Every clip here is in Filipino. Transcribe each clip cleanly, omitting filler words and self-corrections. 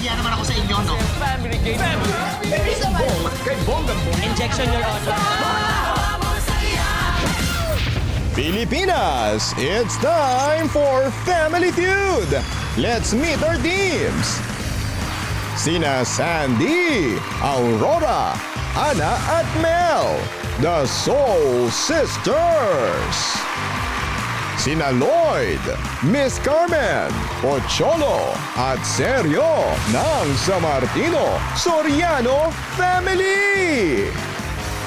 nahihiya naman ako sa inyo, no? Family game. Injection, Your Honor. Pilipinas, it's time for Family Feud. Let's meet our teams. Sina Sandy, Aurora, Ana at Mel, the Soul Sisters. Sina Lloyd, Miss Carmen, Pocholo at Sergio ng San Martino Soriano Family.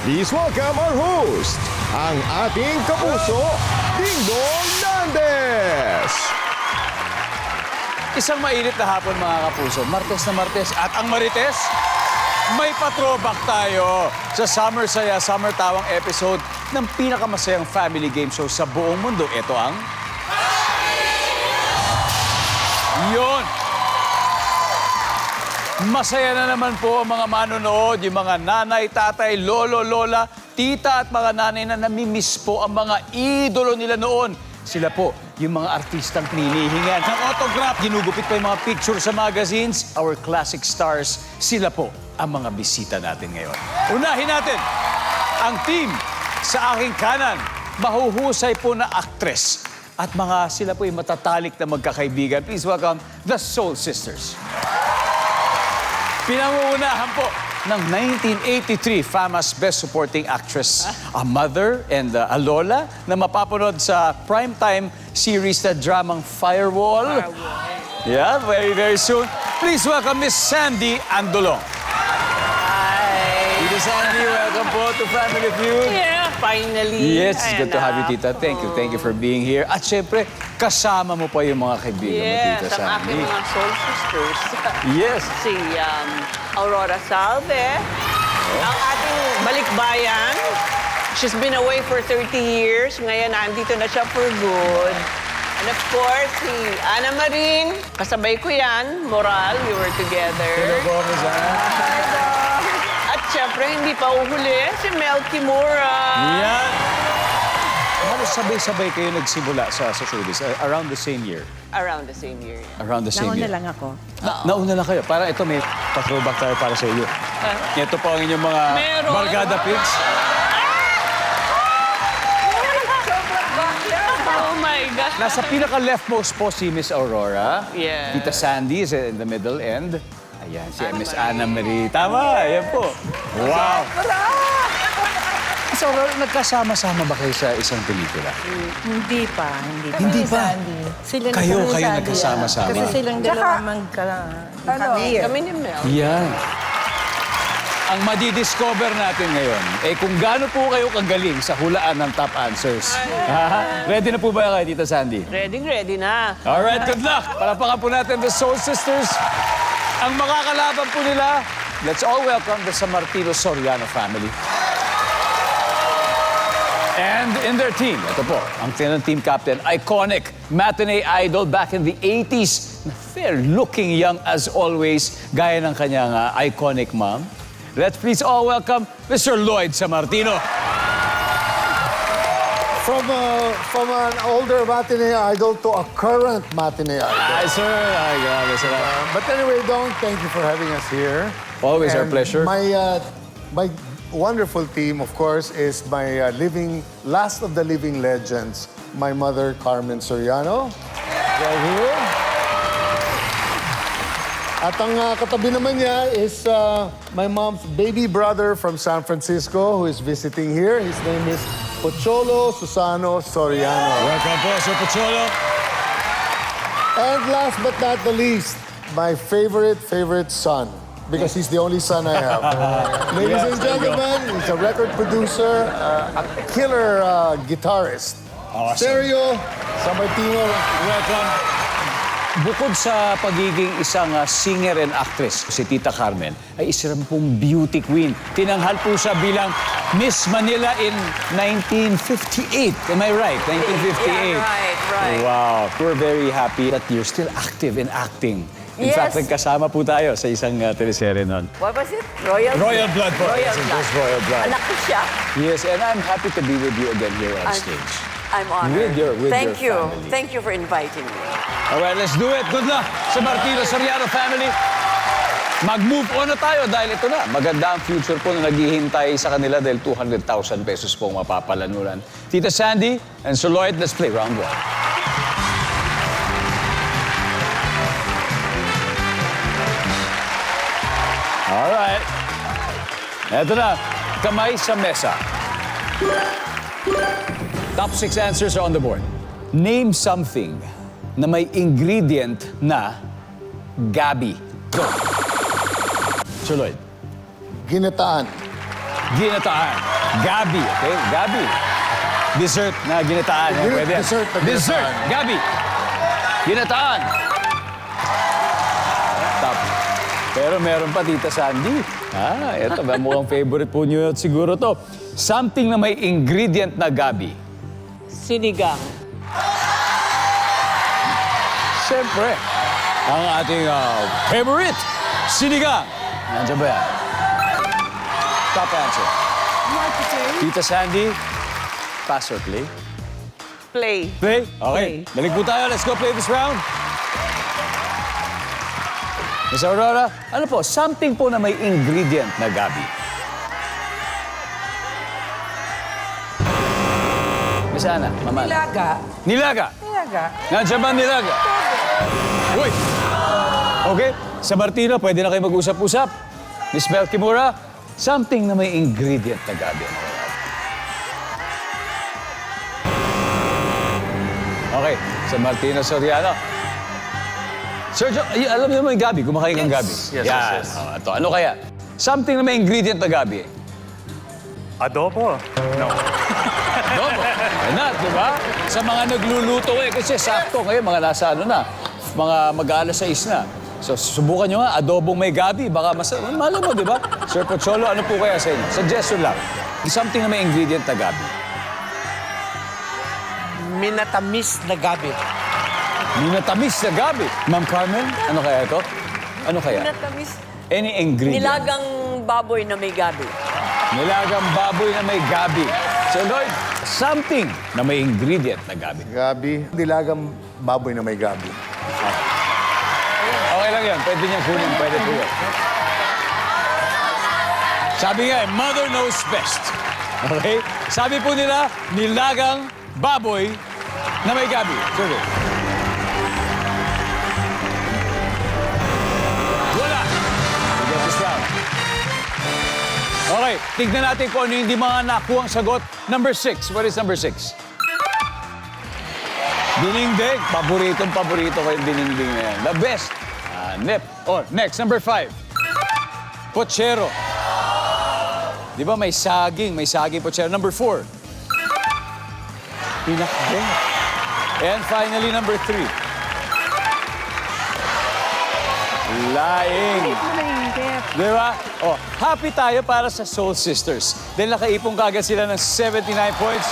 Please welcome our host, ang ating kapuso, Dingdong Dandes. Isang mainit na hapon mga kapuso. Martes na Martes. At ang Marites, may patrobak tayo sa Summer Saya, Summer Tawang episode ng pinakamasayang family game show sa buong mundo. Ito ang... Yun! Masaya na naman po ang mga manonood, yung mga nanay, tatay, lolo, lola, tita at mga nanay na namimiss po ang mga idolo nila noon. Sila po, yung mga artistang hinihingan ng autograph. Ginugupit pa yung mga picture sa magazines. Our classic stars, sila po ang mga bisita natin ngayon. Unahin natin ang team sa aking kanan. Mahuhusay po na aktres. At mga sila po yung matatalik na magkakaibigan. Please welcome the Soul Sisters. Pinangungunahan po ng 1983 famous Best Supporting Actress, a mother and a lola na mapapanood sa primetime series na dramang Firewall. Yeah, very, very soon. Please welcome Miss Sandy Andolong. Hi. Tita Sandy, welcome po to Family Feud. Yeah, finally. Yes, it's good to have you, Tita. Thank you for being here. At syempre, kasama mo pa yung mga kaibigan mo, Yes, Tita ang aking Sandy. mga soul sisters. Yes. Si Aurora Salve, ang ating balikbayan. She's been away for 30 years. Ngayon, nandito na siya for good. And of course, si Ana Marin. Kasabay ko yan. Moral, we were together. Hello po, Miss Ana. At syempre, hindi pa uhuli, si Mel Kimura. Yan. Halos sabay-sabay kayo nagsimula sa showbiz around the same year. Around the same year. Around the same Nauna year. lang ako. Nauna lang kayo. Para ito, may patrobak tayo para sa iyo. Ito po ang inyong mga Meron? barkada pigs. Oh my gosh. Nasa pinaka-leftmost po si Miss Aurora. Yeah. Tita Sandy is in the middle end. Ayan, si Miss Ana Marie. Tama, ayan po. Wow. Miss Aurora, nagkasama-sama ba kayo sa isang pelikula? Hindi pa. Hindi pa? Sila Kayo ni Sandy, nagkasama-sama. Kasi silang dalawa magka-career. Kami ni Mel. Yan. Ang madidiscover natin ngayon, kung gaano po kayo kagaling sa hulaan ng top answers. Ready na po ba kayo, Tita Sandy? Ready na. Alright, good luck! Palapakan po natin the Soul Sisters. Ang makakalaban po nila, let's all welcome the San Martino Soriano family. And in their team, ito po, ang team captain, iconic matinee idol back in the 80s. Fair-looking young as always, gaya ng kanyang iconic mom. Let's please all welcome Mr. Lloyd San Martino. From an older matinee idol to a current matinee idol. Hi, sir. Ay, grabe, sir. But anyway, Dong, thank you for having us here. Always our And pleasure. My wonderful team, of course, is my last of the living legends, my mother, Carmen Soriano. Right here. At ang katabi naman niya is my mom's baby brother from San Francisco who is visiting here. His name is Pocholo Susano Soriano. Welcome po, Sir Pocholo. And last but not the least, my favorite son. Because he's the only son I have. Ladies and gentlemen, he's a record producer, a killer guitarist. Awesome. Sergio San Martino. Welcome. Bukod sa pagiging isang singer and actress, si Tita Carmen ay isa rin pong beauty queen. Tinanghal po siya bilang Miss Manila in 1958. Am I right? 1958. Yeah, right. Wow. We're very happy that you're still active in acting. In Yes. fact, nagkasama po tayo sa isang teleserye nun. What was it? Royal Blood po. Royal Yes, it was Royal Blood. Anak ko siya. Yes, and I'm happy to be with you again here on stage. I'm honored. With Thank you. your family. Thank you for inviting me. All right, let's do it. Good luck sa Martino Soriano family. Mag-move on na tayo dahil ito na. Maganda ang future po na naghihintay sa kanila dahil 200,000 pesos po ang mapapalanunan. Tita Sandy and Sir Lloyd, let's play round 1. Alright. Eto na. Kamay sa mesa. Top 6 answers are on the board. Name something na may ingredient na gabi. Go. Sir Lloyd. Ginataan. Ginataan. Gabi, okay? Gabi. Dessert na ginataan. Pwede yan. Dessert na Dessert. ginataan. Gabi. Ginataan. Top. Pero meron pa, Tita Sandy. Eto ba? Mukhang favorite po niyo siguro to. Something na may ingredient na gabi. Sinigang. Siyempre, ang ating favorite, sinigang. Nandiyan ba yan? Top answer. Tita Sandy, pass or play? Play. Play? Okay. Balik po tayo. Let's go play this round. Miss Aurora, ano po, something po na may ingredient na gabi. Miss Ana, Mama. Nilaga. Nilaga. Nilaga. Nandiyan ba ang nilaga? Uy! Okay, sa Martino, pwede na kayo mag-usap-usap. Miss Mel Kimura, something na may ingredient na gabi. Okay, sa Martino Soriano. Sir Joe, alam niyo naman yung gabi, kumakain kang gabi. Yes. Ito, ano kaya? Something na may ingredient na gabi. Adobo? No. Adobo. Why not, di ba? Sa mga nagluluto kasi sakto ngayon, mga nasa ano na, mga mag-alas 6 na. So, subukan nyo nga, adobong may gabi, baka mahal mo, di ba? Sir Pocholo, ano po kaya sa inyo? Suggestion lang. Something na may ingredient na gabi. Minatamis na gabi. Minatamis na gabi. Ma'am Carmen, ano kaya ito? Ano kaya? Minatamis. Any ingredient? Nilagang baboy na may gabi. Nilagang baboy na may gabi. So, Lloyd, something na may ingredient na gabi. Gabi. Dilagang baboy na may gabi. Okay lang yan. Pwede niyang kunin. Pwede po yan. Sabi nga, mother knows best. Okay? Sabi po nila, nilagang baboy na may gabi. Sige. Wala. We get this round. Okay, tignan natin kung ano yung hindi mga nakuhang sagot. Number 6. What is number 6? Dininding. Paborito ko yung dininding na yan. The best. Nep. Oh, next, number 5. Pochero. Di ba may saging pochero. Number 4. Pinakbeng. And finally, number 3. Laing. Di ba? Oh, happy tayo para sa Soul Sisters. Dahil nakaipong kagad sila ng 79 points.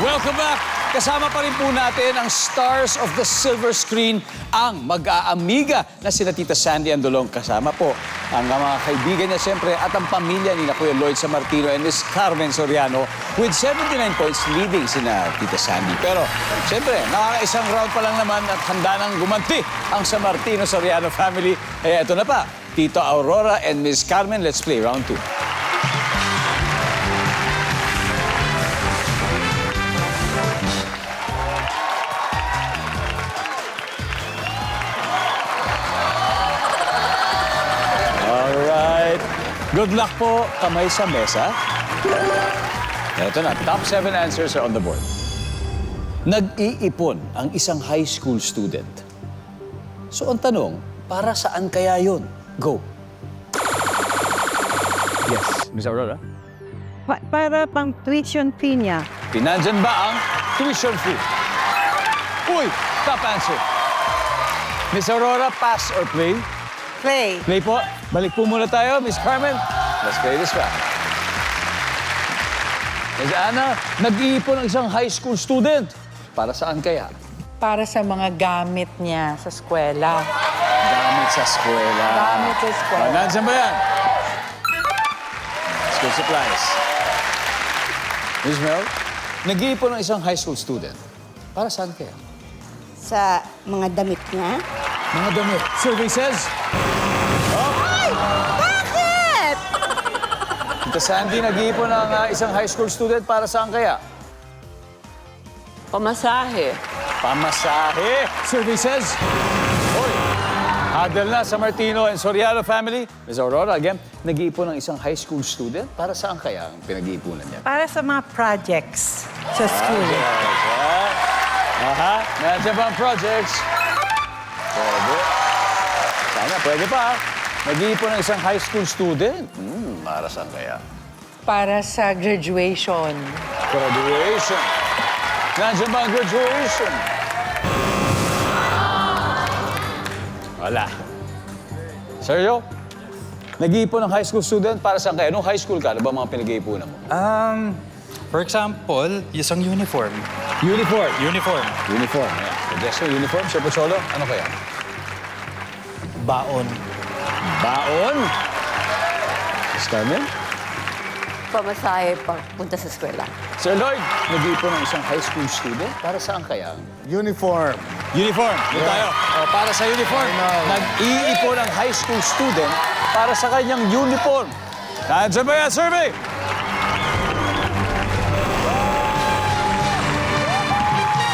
Welcome back! Kasama pa rin po natin ang stars of the silver screen, ang mag-aamiga na sina Tita Sandy Andolong. Kasama po ang mga kaibigan niya siyempre at ang pamilya ni Kuya Lloyd Sammartino and Miss Carmen Soriano with 79 points leading sina Tita Sandy. Pero siyempre, nakakaisang round pa lang naman at handa nang gumanti ang Sammartino Soriano family. Eh, ito na pa, Tito Aurora and Miss Carmen, let's play round 2. Good luck po, kamay sa mesa. Ito na, top 7 answers are on the board. Nag-iipon ang isang high school student. So ang tanong, para saan kaya yun? Go. Yes, Miss Aurora. Para pang tuition fee niya. Pinandyan ba ang tuition fee? Uy, top answer. Miss Aurora, pass or play? Play. Play po. Balik po muna tayo, Miss Carmen. Let's play this round. Miss Ana, nag-iipon ang isang high school student. Para saan kaya? Para sa mga gamit niya sa eskwela. Gamit sa eskwela. Gamit sa eskwela. Nandiyan ba yan? School supplies. Miss Mel, nag-iipon ang isang high school student. Para saan kaya? Sa mga damit niya. Mga damit. Survey says, Tita Sandy, nag-iipon ng isang high school student para saan kaya? Pamasahe. Pamasahe. Survey says, Hoy, hadal na sa Martino and Soriano family. Ms. Aurora, again, nag-iipon ng isang high school student. Para saan kaya ang pinag-iipunan niya? Para sa mga projects sa school. Aha, nandiyan ba ang projects? Pwede. Sana, pwede pa. Nag-iipon ng isang high school student. Para saan kaya? Para sa graduation. Graduation. Nandiyan ba ang graduation? Wala. Seryo? Nag-iipon ng high school student para saan kaya? Nung high school ka, ano ba mga pinag-iipunan mo? For example, isang uniform. Uniform. Uniform. Uniform. Yeah. Suggestion, uniform. Sir Pocholo, ano kaya? Baon. Baon. Miss Carmen? Pamasahe punta sa eskwela. Sir Lloyd, nag-iipon ng isang high school student. Para saan kaya? Uniform. Uniform. Doon tayo. O, para sa uniform. Nag-iipon ng high school student para sa kanyang uniform. Nandiyan ba yan, survey?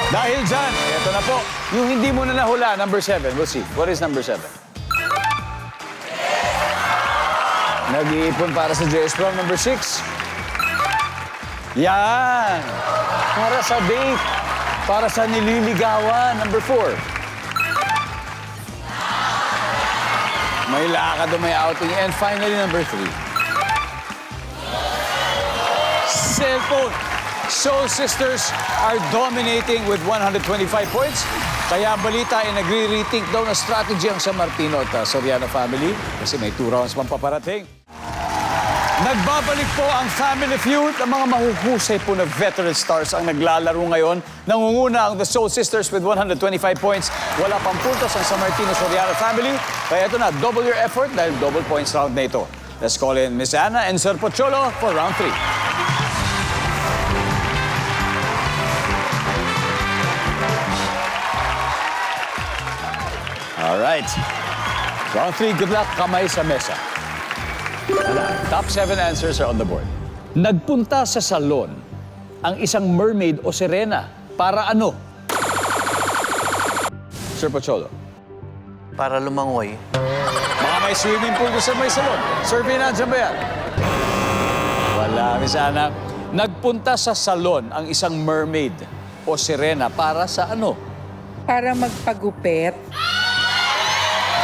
Dahil dyan, ito na po. Yung hindi mo na nahula, number 7. We'll see. What is number 7? Nag-iipon para sa JS Prom, number 6. Yan. Para sa date. Para sa nililigawan, number 4. May lakad o may outing. And finally, number 3. Cellphone. Soul Sisters are dominating with 125 points. Kaya ang balita ay nagre-rethink daw na strategy ang San Martino at Soriano family kasi may 2 rounds pang paparating. Nagbabalik po ang Family Feud. Ang mga mahuhusay po na veteran stars ang naglalaro ngayon. Nangunguna ang The Soul Sisters with 125 points. Wala pang puntos ang San Martino Soriano family. Kaya ito na, double your effort dahil double points round na ito. Let's call in Miss Anna and Sir Pocholo for round 3. All right. Round 3, good luck. Kamay sa mesa. Top 7 answers are on the board. Nagpunta sa salon ang isang mermaid o sirena para ano? Sir Pocholo. Para lumangoy. Baka may swimming pool sa may salon. Survey na dyan ba yan? Wala, Miss Ana. Nagpunta sa salon ang isang mermaid o sirena para sa ano? Para magpagupit.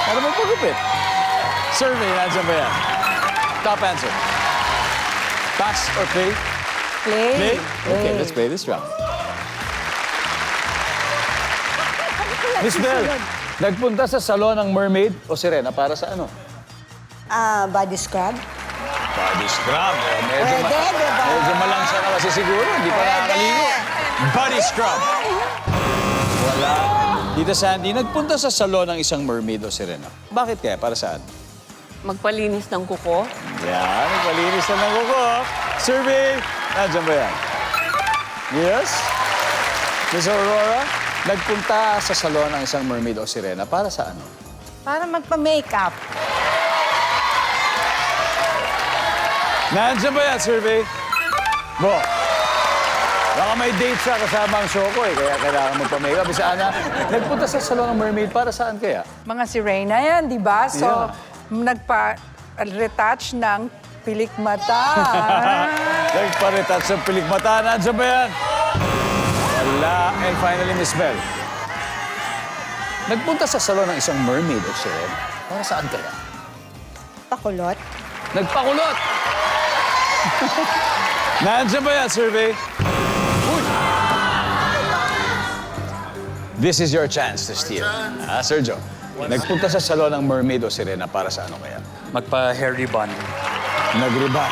Para magpagupit. Survey na dyan ba yan? Top answer. Pass or play? Play. Play? Okay, let's play this round. Miss Bell, nagpunta sa salon ng mermaid o sirena para sa ano? Body scrub. Body scrub. Medyo, Pwede, diba? medyo malangsa na kasi siguro. Hindi pa nakakaligo. Body scrub. Wala. Tita Sandy, nagpunta sa salon ng isang mermaid o sirena. Bakit kaya? Para saan? Magpalinis ng kuko. Yan, nagpalinis na ng kuko. Survey. Nandiyan ba yan? Yes? Miss Aurora, nagpunta sa salon ng isang mermaid o sirena. Para sa ano? Para magpa-makeup. Nandiyan ba yan, survey? Bo. Baka may date siya kasama ang show ko eh, kaya kailangan magpa-makeup. Bisa Ana, nagpunta sa salon ng mermaid para saan kaya? Mga sirena yan, di ba? So, Yeah. nagpa-retouch ng pilik mata. Nagpa-retouch ng pilik mata. Nandiyan ba yan? Wala. And finally, Miss Bell. Nagpunta sa salon ng isang mermaid o sirena. Para saan kaya? Pakulot. Nagpakulot! Nandiyan ba yan, survey? Uy! This is your chance to steal. Sergio, nagpunta sa salon ng mermaid o sirena para sa ano kaya? Magpa-hair ribbon. Nagriban.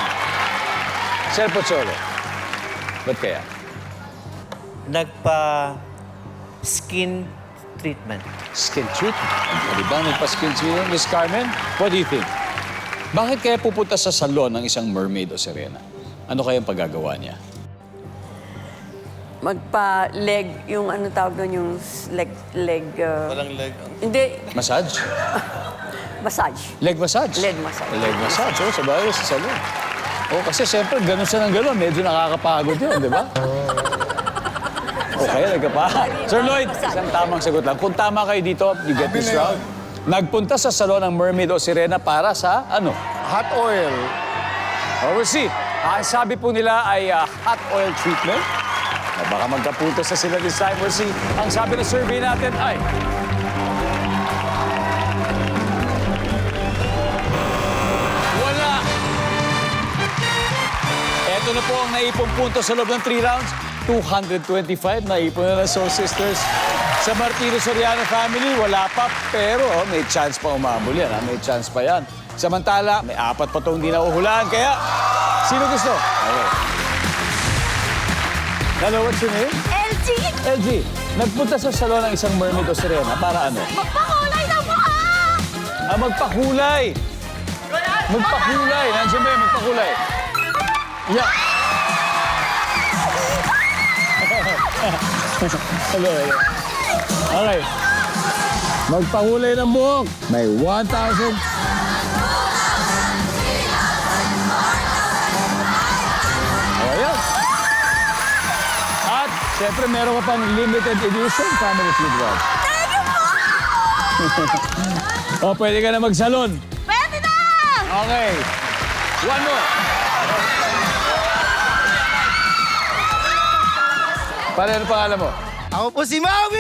Sir Pocholo, ba't kaya? Nagpa-skin treatment. Skin treatment. Nagriban, nagpa-skin treatment. Miss Carmen, what do you think? Bakit kaya pupunta sa salon ng isang mermaid o sirena? Ano kayang paggagawa niya? Magpa-leg, yung ano tawag doon, yung leg... Walang leg. Hindi, Massage? massage. Leg massage? Leg massage. Leg massage, oh, sa bagay sa salon. Oh, kasi siyempre, gano'n siya ng gano'n. Medyo nakakapagod yun, di ba? Okay, nagkapa. Sir Lloyd, isang tamang sagot lang. Kung tama kayo dito, you get this round. Nagpunta sa salon ng mermaid o sirena para sa ano? Hot oil. Oh, we'll see. Ang sabi po nila ay hot oil treatment. Baka magkapuntos sa sila this time. We'll see. Ang sabi ng survey natin ay... Wala! Ito na po ang naipong punto sa loob ng 3 rounds. 225 naipon na ng Soul Sisters. Sa Martino Soriano family, wala pa. Pero may chance pa umabol yan. May chance pa yan. Samantala, may 4 pa itong hindi nauhulaan. Kaya, sino gusto? Okay. Hello, what's your name? LG! LG, nagpunta sa salon ng isang mermaid o sirena para ano? Magpakulay ng mukha! Magpakulay! Magpakulay! Nandiyan ba yun? Magpakulay. Yeah. Hello. Okay. Magpakulay ng buhok. May 1,000. Ayan. At, siyempre, meron ka pang limited edition family feud watch. Thank you po! O, pwede ka na magsalon. Pwede na! Okay. One more. Paano pangalan mo? Ako po si Maui!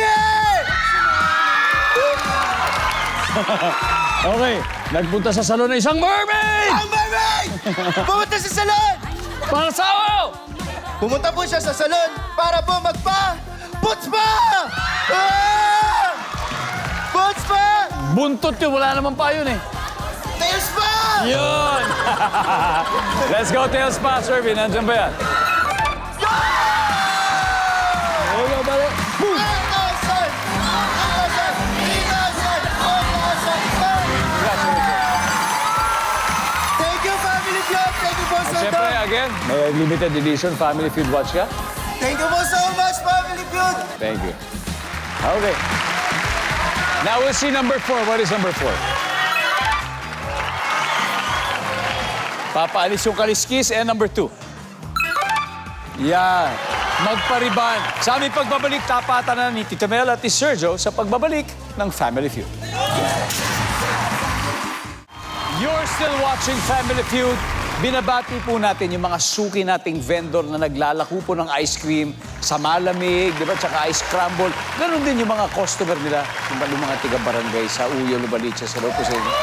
Okay. Nagpunta sa salon ng isang mermaid! Ang mermaid! Pumunta sa salon! Para sa ako! Pumunta po siya sa salon para po puts pa! Ah! Puts pa! Buntot yun. Wala naman pa yun eh. Tails pa! Yun! Let's go, Tails Pa. Survey, nandiyan ba yan? Hello, bale. Boom! 1,000! 1,000! 1,000! Thank you, Family Feud! Thank you po so Siyempre, much! again, may limited edition family feud watch ka. Thank you po so much, Family Feud! Thank you. Okay. Now we'll see number 4. What is number 4? Papaalis yung kaliskis and number 2. Yan. Magpariban. Sa aming pagbabalik, tapatan na ni Tita Mel at ni Sergio sa pagbabalik ng Family Feud. You're still watching Family Feud. Binabati po natin yung mga suki nating vendor na naglalako po ng ice cream sa malamig, di ba? Tsaka ice crumble. Ganon din yung mga customer nila, yung mga tiga-barangay sa Uyo, Lubaliches, sa Roposeno.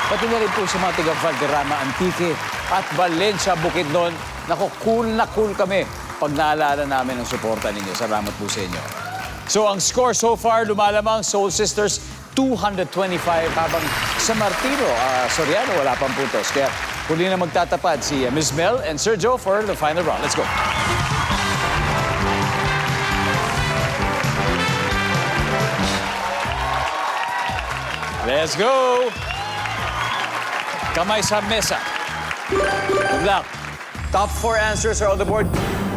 Pati na rin po sa mga tiga-Valderrama, Antique at Valencia, Bukidnon. Naku, cool na cool kami pag naalala namin ang suporta ninyo. Salamat po sa inyo. So, ang score so far, lumalamang Soul Sisters 225 habang sa Martino, Soriano, wala pang puntos. Kaya huli na magtatapad si Ms. Mel and Sergio for the final round. Let's go. Let's go! Kamay sa mesa. Good luck. Top 4 answers are on the board.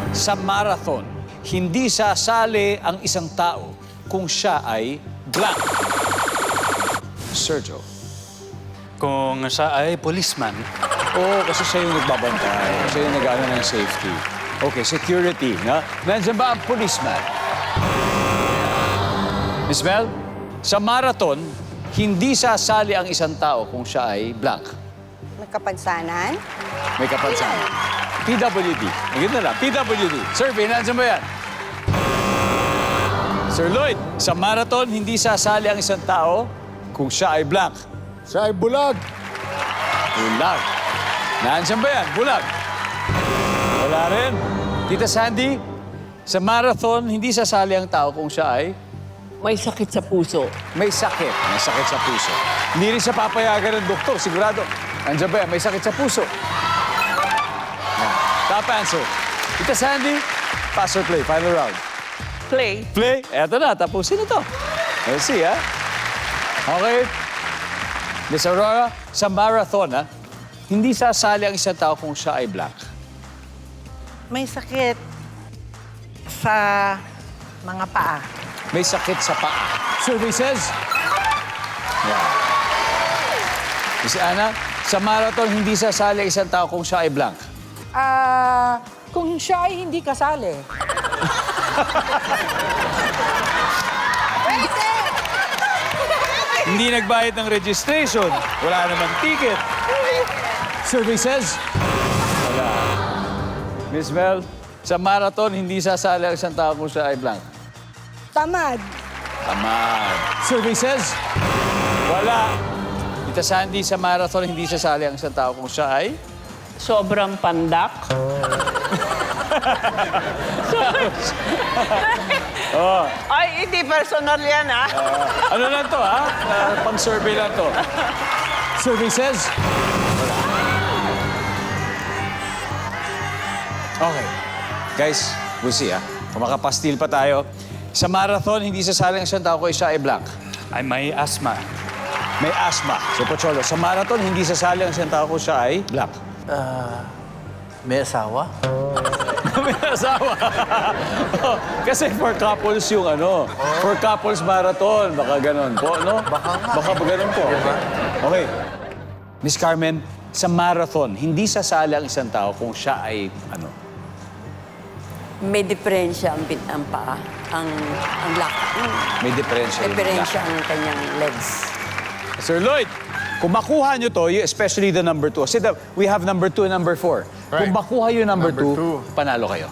Sa marathon, hindi sasali ang isang tao kung siya ay blank. Sergio. Kung siya ay policeman, Oo, kasi siya yung nagbabantay. Siya yung nag-ano ng safety. Okay, security, na? Nandiyan ba ang policeman? Miss Mel, sa marathon, hindi sasali ang isang tao kung siya ay blank. May kapansanan? May kapansanan. PWD. Maganda na lang. PWD. Survey, nandiyan ba yan? Sir Lloyd, sa marathon, hindi sasali ang isang tao kung siya ay blank. Siya ay bulag. Bulag. Nandiyan ba yan? Bulag. Wala rin. Tita Sandy, sa marathon, hindi sasali ang tao kung siya ay May sakit sa puso. may sakit. May sakit sa puso. Hindi rin siya papayagan ng doktor, sigurado. Nandiyan ba yan? May sakit sa puso. Yan. Top answer. Tita Sandy, pass or play? Final round. Play. Play. Eto na, tapusin na to. Let's see, ha? Okay. Miss Aurora, sa marathon, ha? Hindi sasali ang isang tao kung siya ay black. May sakit sa mga paa. May sakit sa paa. Survey says... Yeah. Miss Ana, Sa marathon, hindi sasali ang isang tao kung siya ay blank. Kung siya ay hindi kasali. Hindi nagbayad ng registration. Wala naman ticket. Survey says? Wala. Miss Mel, sa marathon, hindi sasali ang isang tao kung siya ay blank. Tamad. Tamad. Survey says? Wala. Tita Sandy, sa marathon, hindi sasali ang isang tao kung siya ay? Sobrang pandak. Ay, hindi personal yan, ha? Ano lang to, ha? Pang-survey lang to. Survey says? Wala. Okay. Guys, we'll see, ha? Kung makapastil pa tayo. Sa marathon, hindi sasali ang isang tao kung siya ay blank. Ay may asthma. May asthma. So, Pocholo, sa marathon, hindi sasali ang isang tao kung siya ay blank. May asawa? May asawa. Oh, kasi for couples yung ano. For couples marathon. Baka ganon po, no? Baka ganon po. Okay. Miss Carmen, sa marathon, hindi sasali ang isang tao kung siya ay ano. May diferensya ang paa, ang May diferensya. yung diferensya ang kanyang legs. Sir Lloyd, kung makuha nyo to, especially the number 2. Kasi we have number 2 and number 4. Kung makuha yung number 2, panalo kayo.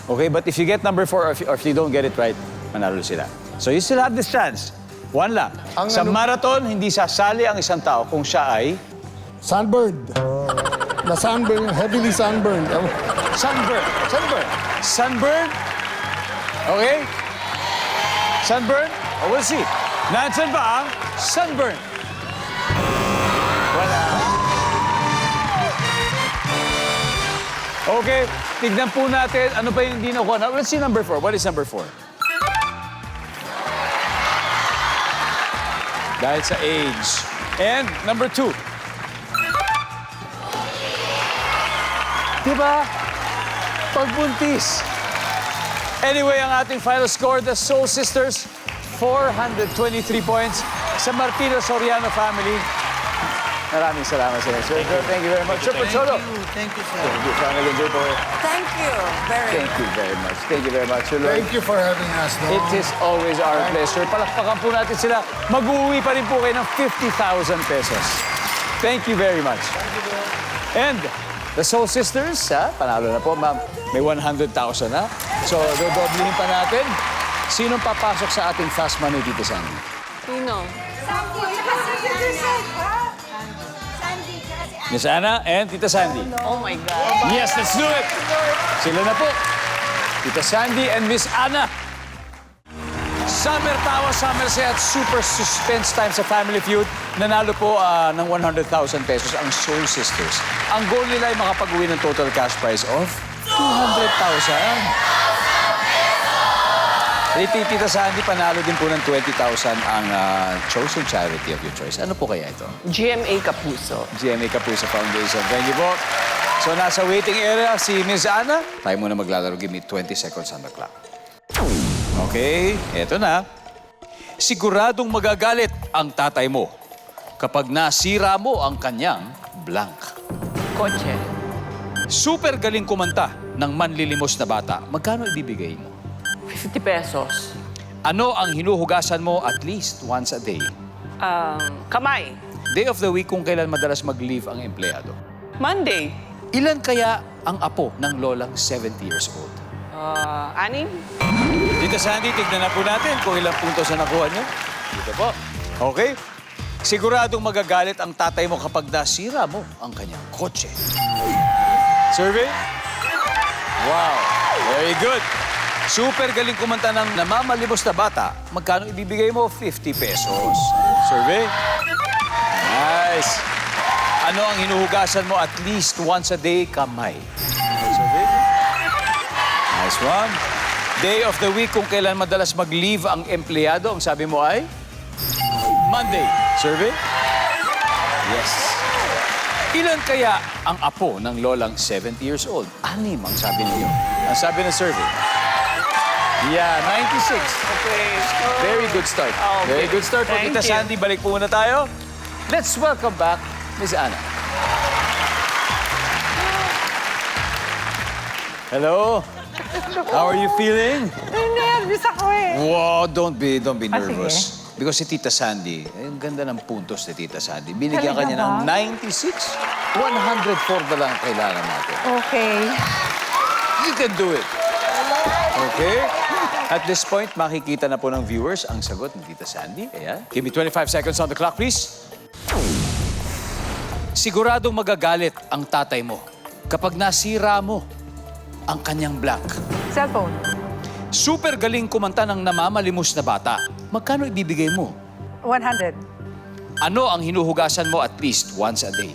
Okay, but if you get number 4 or if you don't get it right, manalo sila. So you still have this chance. One lang. Sa marathon, hindi sasali ang isang tao kung siya ay... Sunburned. Na-sunburn, heavily sunburned. Sunburn. Sunburn. Sunburn? Okay? Sunburn? Oh, we'll see. Nandiyan ba ang sunburn? Wala. Okay, tignan po natin ano pa yung hindi nakuha. Let's see number 4. What is number 4? Dahil sa age. And number 2. Diba? Pagbuntis. Anyway, ang ating final score, the Soul Sisters, 423 points sa Martino Soriano family. Maraming salamat sa inyo, sir. Thank you very much. Sir Pocholo. Thank you, sir. Thank you. Sana enjoy po. Thank you Thank you very much. Thank you very much, Sir Lloyd. Thank you for having us. No? It is always our pleasure. Palakpakan po natin sila. Mag-uwi pa rin po kayo ng 50,000 pesos. Thank you very much. And the Soul Sisters, panalo na po, ma'am. May 100,000, ha? So, dodoblehin pa natin. Sinong papasok sa ating Fast Money, Tita Sandy? Sino? Miss Ana and Tita Sandy. Oh my God. Yes, let's do it! Sila na po. Tita Sandy and Miss Ana. Summer Tawa, Summer Set, super suspense time sa Family Feud. Nanalo po ng 100,000 pesos ang Soul Sisters. Ang goal nila ay makapag-uwi ng total cash prize of 200,000. Tita Sandy, panalo din po ng 20,000 ang chosen charity of your choice. Ano po kaya ito? GMA Kapuso. GMA Kapuso Foundation. Thank you po. So, nasa waiting area si Miss Ana. Tayo muna maglalaro. Give me 20 seconds on the clock. Okay, eto na. Siguradong magagalit ang tatay mo kapag nasira mo ang kanyang blank. Kotse. Super galing kumanta ng manlilimos na bata. Magkano ibibigay mo? 50 pesos. Ano ang hinuhugasan mo at least once a day? Kamay. Day of the week kung kailan madalas mag-leave ang empleyado. Monday. Ilan kaya ang apo ng lolang 70 years old? 6. Tita Sandy, tignan na po natin kung ilang puntos na nakuha niyo. Dito po. Okay. Siguradong magagalit ang tatay mo kapag nasira mo ang kanyang kotse. Survey? Wow. Very good. Super galing kumanta ng namamalimos na bata. Magkano ibibigay mo? 50 pesos. Survey? Nice. Ano ang hinuhugasan mo at least once a day? Kamay. Survey? Nice one. Day of the week kung kailan madalas mag-leave ang empleyado. Ang sabi mo ay? Monday. Survey? Yes. Ilan kaya ang apo ng lolang 70 years old? 6 ang sabi niyo. Ang sabi ng survey? Yeah, 96. Okay. Very good start. Okay. Very good start po, Thank Tita you. Sandy. Balik po muna tayo. Let's welcome back Miss Ana. Hello? How are you feeling? Nervous ako eh. Wow, don't be nervous. Because si Tita Sandy, ang ganda ng puntos ni Tita Sandy. Binigyan Talaga kanya ng 96. 104 na lang ang kailangan natin. Okay. You can do it. Okay? At this point, makikita na po ng viewers ang sagot ni Tita Sandy. Ayan. Give me 25 seconds on the clock, please. Siguradong magagalit ang tatay mo kapag nasira mo ang kanyang blank. Cellphone. Super galing kumanta ng namamalimos na bata. Magkano ibibigay mo? 100. Ano ang hinuhugasan mo at least once a day?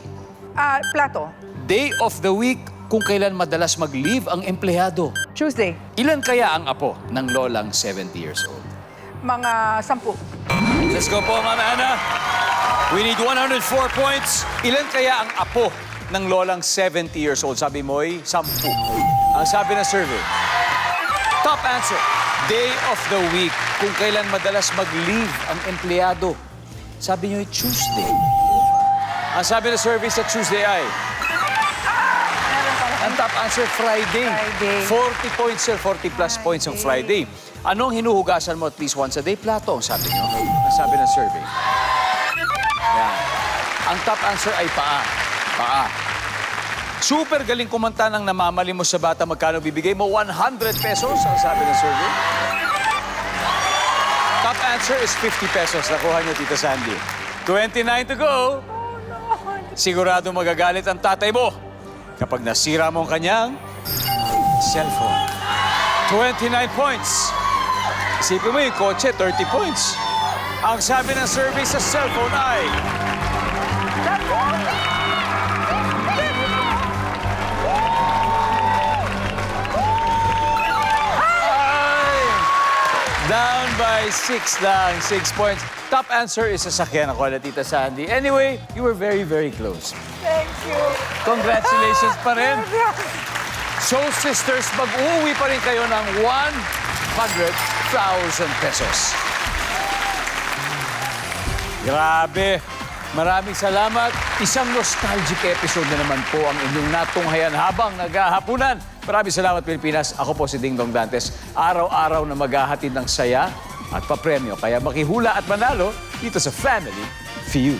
Plato. Day of the week kung kailan madalas mag-leave ang empleyado. Tuesday. Ilan kaya ang apo ng lolang 70 years old? Mga 10. Let's go po, Mama Ana. We need 104 points. Ilan kaya ang apo ng lolang 70 years old? Sabi mo ay 10. Ang sabi ng survey. Top answer. Day of the week kung kailan madalas mag-leave ang empleyado. Sabi niyo ay Tuesday. Ang sabi ng survey sa Tuesday ay... Ang top answer, Friday. 40 points, sir. 40 plus points ang Friday. Anong hinuhugasan mo at least once a day? Plato, ang sabi niyo. Ang sabi ng survey. Yan. Ang top answer ay paa. Paa. Super galing kumanta ng namamalimos sa bata. Magkano bibigay mo? 100 pesos, ang sabi ng survey. Top answer is 50 pesos. Nakuha niyo, Tita Sandy. 29 to go. Sigurado magagalit ang tatay mo kapag nasira mo ang kanyang cellphone. 29 points. Isipin mo yung kotse, 30 points. Ang sabi ng survey sa cellphone ay... Down by 6 lang, 6 points. Top answer is sasakyan ako na Tita Sandy. Anyway, you were very, very close. Thank you. Congratulations pa rin. Soul Sisters, mag-uwi pa rin kayo ng 100,000 pesos. Grabe. Maraming salamat. Isang nostalgic episode na naman po ang inyong natunghayan habang naghahapunan. Maraming salamat, Pilipinas. Ako po si Ding Dong Dantes. Araw-araw na maghahatid ng saya at papremyo. Kaya makihula at manalo dito sa Family Feud.